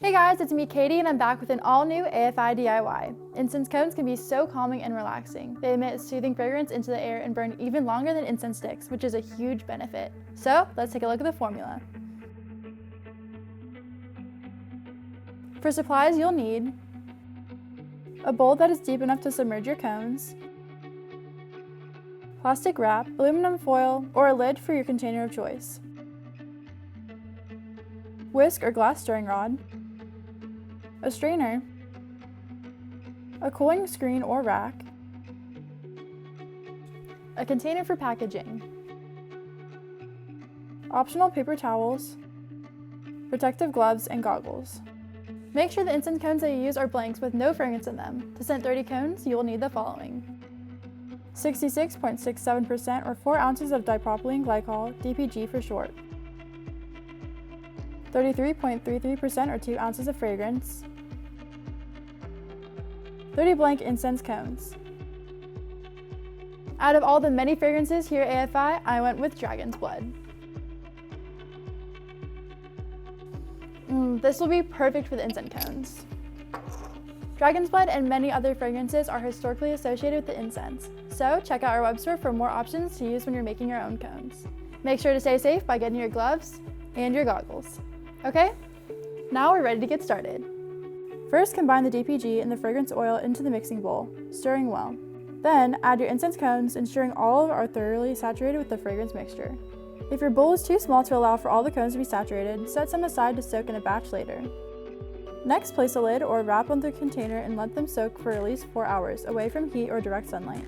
Hey guys, it's me Katie and I'm back with an all-new AFI DIY. Incense cones can be so calming and relaxing. They emit a soothing fragrance into the air and burn even longer than incense sticks, which is a huge benefit. So let's take a look at the formula. For supplies, you'll need a bowl that is deep enough to submerge your cones, plastic wrap, aluminum foil, or a lid for your container of choice, whisk or glass stirring rod, a strainer, a cooling screen or rack, a container for packaging, optional paper towels, protective gloves, and goggles. Make sure the incense cones that you use are blanks with no fragrance in them. To scent 30 cones, you will need the following: 66.67% or 4 ounces of dipropylene glycol, DPG for short, 33.33% or 2 ounces of fragrance, 30 blank incense cones. Out of all the many fragrances here at AFI, I went with Dragon's Blood. This will be perfect for the incense cones. Dragon's Blood and many other fragrances are historically associated with the incense, so check out our web store for more options to use when you're making your own cones. Make sure to stay safe by getting your gloves and your goggles. Okay, now we're ready to get started. First, combine the DPG and the fragrance oil into the mixing bowl, stirring well. Then, add your incense cones, ensuring all are thoroughly saturated with the fragrance mixture. If your bowl is too small to allow for all the cones to be saturated, set some aside to soak in a batch later. Next, place a lid or wrap on the container and let them soak for at least 4 hours, away from heat or direct sunlight.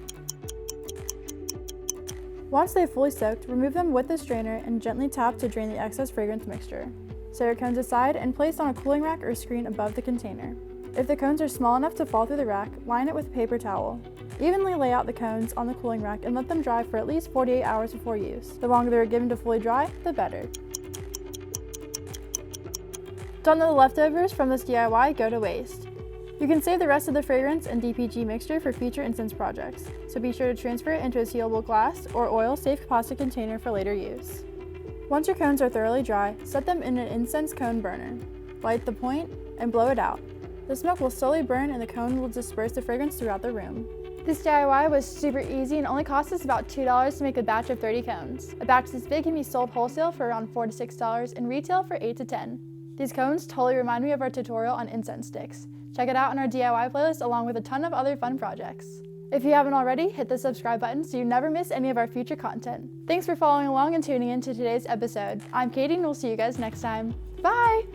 Once they've fully soaked, remove them with the strainer and gently tap to drain the excess fragrance mixture. Set your cones aside and place on a cooling rack or screen above the container. If the cones are small enough to fall through the rack, line it with a paper towel. Evenly lay out the cones on the cooling rack and let them dry for at least 48 hours before use. The longer they are given to fully dry, the better. Don't let the leftovers from this DIY go to waste. You can save the rest of the fragrance and DPG mixture for future incense projects, so be sure to transfer it into a sealable glass or oil-safe plastic container for later use. Once your cones are thoroughly dry, set them in an incense cone burner. Light the point and blow it out. The smoke will slowly burn and the cone will disperse the fragrance throughout the room. This DIY was super easy and only cost us about $2 to make a batch of 30 cones. A batch this big can be sold wholesale for around $4 to $6 and retail for $8 to $10. These cones totally remind me of our tutorial on incense sticks. Check it out on our DIY playlist along with a ton of other fun projects. If you haven't already, hit the subscribe button so you never miss any of our future content. Thanks for following along and tuning in to today's episode. I'm Katie and we'll see you guys next time. Bye!